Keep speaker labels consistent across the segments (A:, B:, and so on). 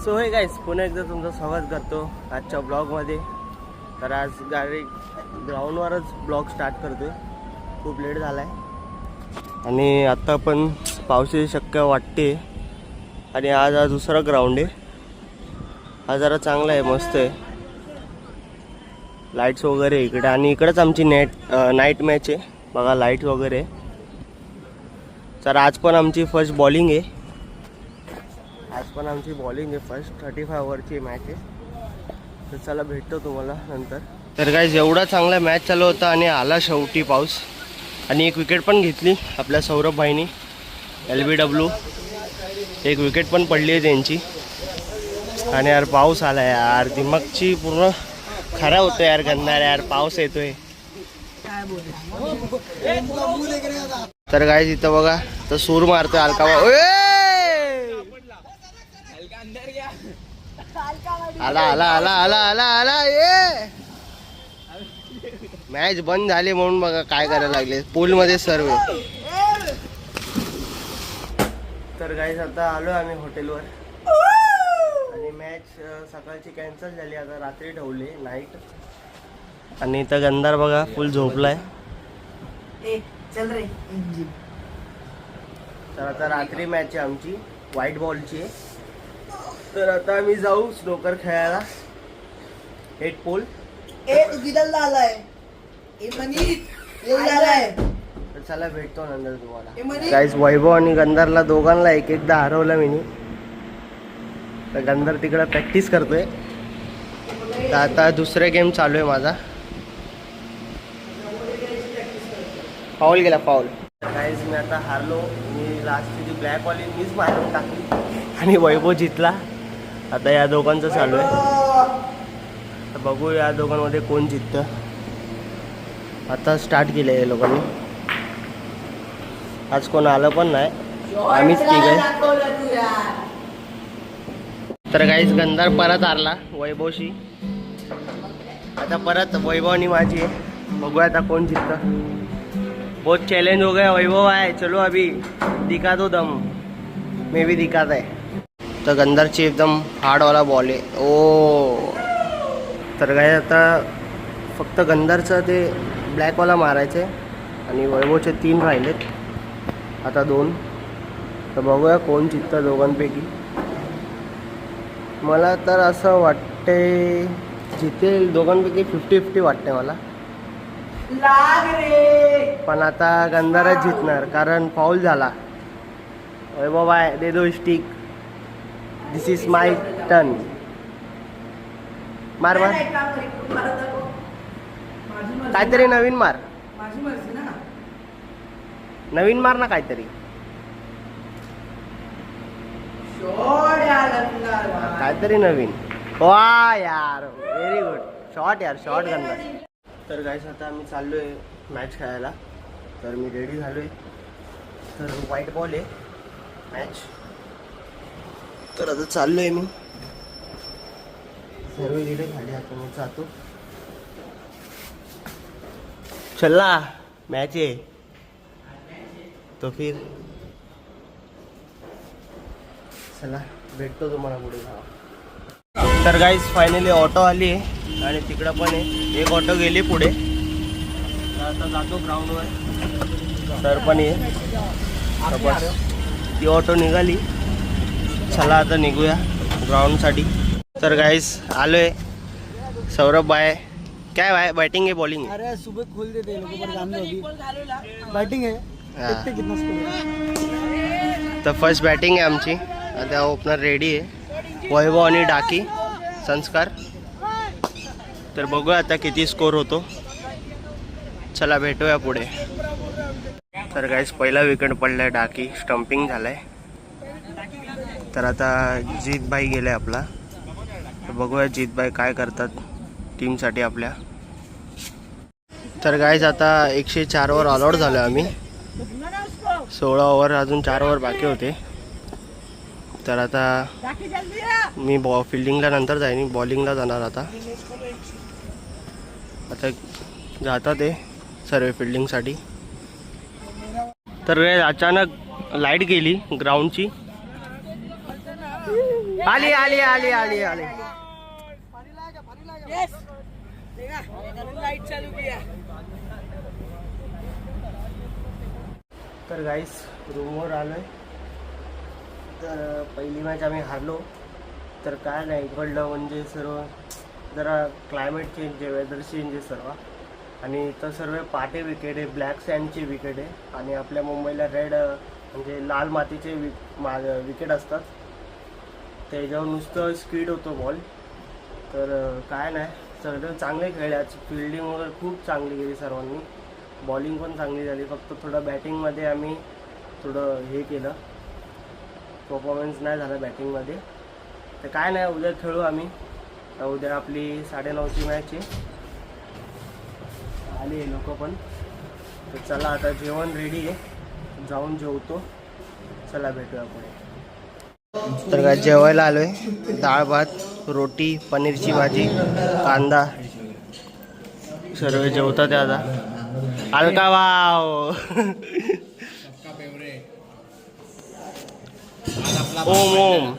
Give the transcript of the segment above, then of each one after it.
A: So hey guys, पुन्हा एकदा तुमचं स्वागत करतो आजच्या ब्लॉगमध्ये. तर आज गाडी ग्राउंडवरच ब्लॉग स्टार्ट करतो. खूप लेट झाला आहे आणि आत्ता पण पावसाची शक्यता वाटते. आणि आज हा दुसरा ग्राउंड आहे. हा जरा चांगला आहे, मस्त आहे, लाईट्स वगैरे इकडे. आणि इकडेच आमची नाईट मॅच आहे बघा, लाईट वगैरे. तर आज पण आमची फर्स्ट बॉलिंग आहे. फर्स्ट 35 ओव्हरची मॅच आहे. तर चला भेटतो तुम्हाला नंतर. तर गाईज, एवढा चांगला मॅच चालू होता आणि आला शेवटी पाऊस. आणि एक विकेट पण घेतली आपल्या सौरभ भाईनी. LBW एक विकेट पण पडली आहे त्यांची. आणि यार पाऊस आला यार, दिमागची पूर्ण खराब होतं यार. गंधार यार, पाऊस येतोय. तर गाईज इथं बघा, तर सूर मारतोय अलका. आला आला आला आला आला आला ये. मॅच बंद झाली म्हणून बघा काय करायला लागले, पूल मध्ये सर्व. तर गाईज आता आलो आम्ही हॉटेलवर. आणि मॅच सकाळची कॅन्सल झाली, आता रात्री ठेवली नाईट. आणि इथं गंधार बघा फुल झोपलाय. तर आता रात्री मॅच आहे आमची, व्हाईट बॉलची आहे. तर आता आम्ही जाऊ स्नोकर खेळायला. 8 पोल. तर चला भेटतो नंतर तुम्हाला. गाईज, वैभव आणि गंधारला दोघांना एक एकदा हरवलं मी. तर गंधार तिकडं प्रॅक्टिस करतोय. तर आता दुसरा गेम चालू आहे माझा. फाऊल गेला, फाऊल. गाईज, मी आता हारलो. मी लास्टची जी ब्लॅक बॉल मीच मारून टाकली आणि वैभव जिंकला. आता या दोघांचं चालू आहे. तर बघू या दोघांमध्ये कोण जिंकतं. आता स्टार्ट केलं आहे लोकांनी. आज कोण आलं पण नाही, आम्हीच ठीक आहे. तर काहीच गंधार परत हारला वैभवशी. आता परत वैभव आणि माझी आहे. बघूया आता कोण जिंकतं. बहुत चैलेंज हो गया. वैभव आहे, चलो अभी दिखा दो दम. मे भी दिखाता है. तर गंधारची एकदम हार्डवाला बॉल आहे. ओ, तर काय आता फक्त गंधारचं ते ब्लॅकवाला मारायचं आहे आणि वैभवचे 3 राहिलेत, आता 2. तर बघूया कोण जिंकतं दोघांपैकी. मला तर असं वाटते जितेल दोघांपैकी. 50-50 वाटते मला. पण आता गंधारच जिंकणार कारण फाऊल झाला. वैभव आहे, दे दो stick. This is my turn. मार मार, काहीतरी नवीन मार. नवीन मार ना काहीतरी. काहीतरी नवीन. वा यार, व्हेरी गुड शॉट यार, शॉट गंधार. तर गाईस, आता आम्ही चाललो आहे मॅच खेळायला. तर मी रेडी झालो आहे. तर व्हाईट बॉल आहे मॅच. तर आता चाललो आहे मी. सर्व रेडी झाले, आता मी जातो. चला मॅच आहे तो फिर. चला भेटतो तुम्हाला पुढे. तर गाईस, फायनली ऑटो आली आहे आणि तिकडं पण आहे. एक ऑटो गेली पुढे. तर आता जातो ग्राउंडवर. तर पण ये, बस ती ऑटो निघाली. चला आता निघूया ग्राउंडसाठी. तर गाईस, आलोय. सौरभ भाई, क्या है, बैटिंग है बॉलिंग है?
B: अरे सुबह खोल देते लोगों पर काम होगी. बैटिंग है. देखते कितना स्कोर है.
A: तर फर्स्ट बॅटिंग आहे आमची. आता ओपनर रेडी आहे, वैभव आणि डाकी संस्कार. तर बघूया आता किती स्कोर होतो. चला भेटूया पुढे. तर गाईस, पहिला विकेट पडलाय, डाकी स्टम्पिंग झालाय. तर आता जीत भाई गेलाय आपला. तर बघूया जीत भाई काय करतात टीमसाठी आपल्या. तर गाईज, आता 104 ओव्हर ऑल आउट झालो आम्ही. 16 ओव्हर, अजून 4 ओव्हर बाकी होते. तर आता मी फिल्डिंगला नंतर जाईन, बॉलिंगला जाणार आता. आता जातात ते सर्व फिल्डिंगसाठी. तर अचानक लाईट गेली ग्राउंडची. आली आली आली आली आली. तर गाईस रूमवर आलोय. तर पहिली मॅच आम्ही हारलो. तर काय नाही इकडलं म्हणजे सर्व जरा क्लायमेट चेंज आहे, वेदर चेंज आहे सर्व. आणि इथं सर्व पाटे विकेट आहे, ब्लॅक सँडची विकेट आहे. आणि आपल्या मुंबईला रेड म्हणजे लाल मातीचे विकेट असतात. त्याच्यावर नुसतं स्पीड होतो बॉल. तर काय नाही सगळं चांगले खेळले आज. फिल्डिंग वगैरे खूप चांगली केली सर्वांनी. बॉलिंग पण चांगली झाली. फक्त थोडं बॅटिंगमध्ये आम्ही थोडं हे केलं, परफॉर्मन्स नाही झाला बॅटिंगमध्ये. तर काय नाही उद्या खेळू आम्ही. उद्या आपली 9:30ची मॅच आहे. आली लोक पण. तर चला आता जेवण रेडी आहे, जाऊन जेवतो. चला भेटूया पुढे. तर काय जेवायला आलोय. डाळ भात, रोटी, पनीरची भाजी, कांदा. सर्व जेवतात आता. अलका वाव. ओम ओम.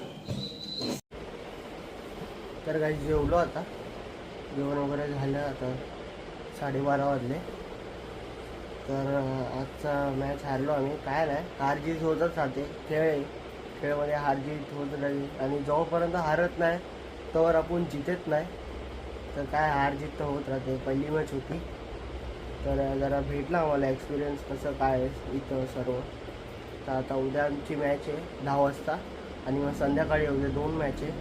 A: तर काही जेवलो आता. जेवण वगैरे झालं. आता 12:30 वाजले. तर आजचा मॅच हारलो आम्ही. काय नाही हार जीत होतच राहते. खेळमध्ये हार जीत होत राहील. आणि जोपर्यंत हारत नाही तोवर आपण जितत नाही. तर काय हार जीत तर होत राहते. पहिली मॅच होती तर जरा भेटला आम्हाला एक्सपिरियन्स कसं काय आहे इथं सर्व. तर आता उद्या आमची मॅच आहे 10 वाजता. आणि मग संध्याकाळी उद्या 2 मॅच आहे.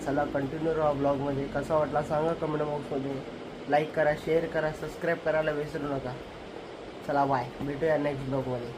A: चला कंटिन्यू राहा ब्लॉगमध्ये. कसा वाटला सांगा कमेंट बॉक्समध्ये. लाईक करा, शेअर करा, सबस्क्राईब करायला विसरू नका. चला बाय, भेटूया नेक्स्ट ब्लॉगमध्ये.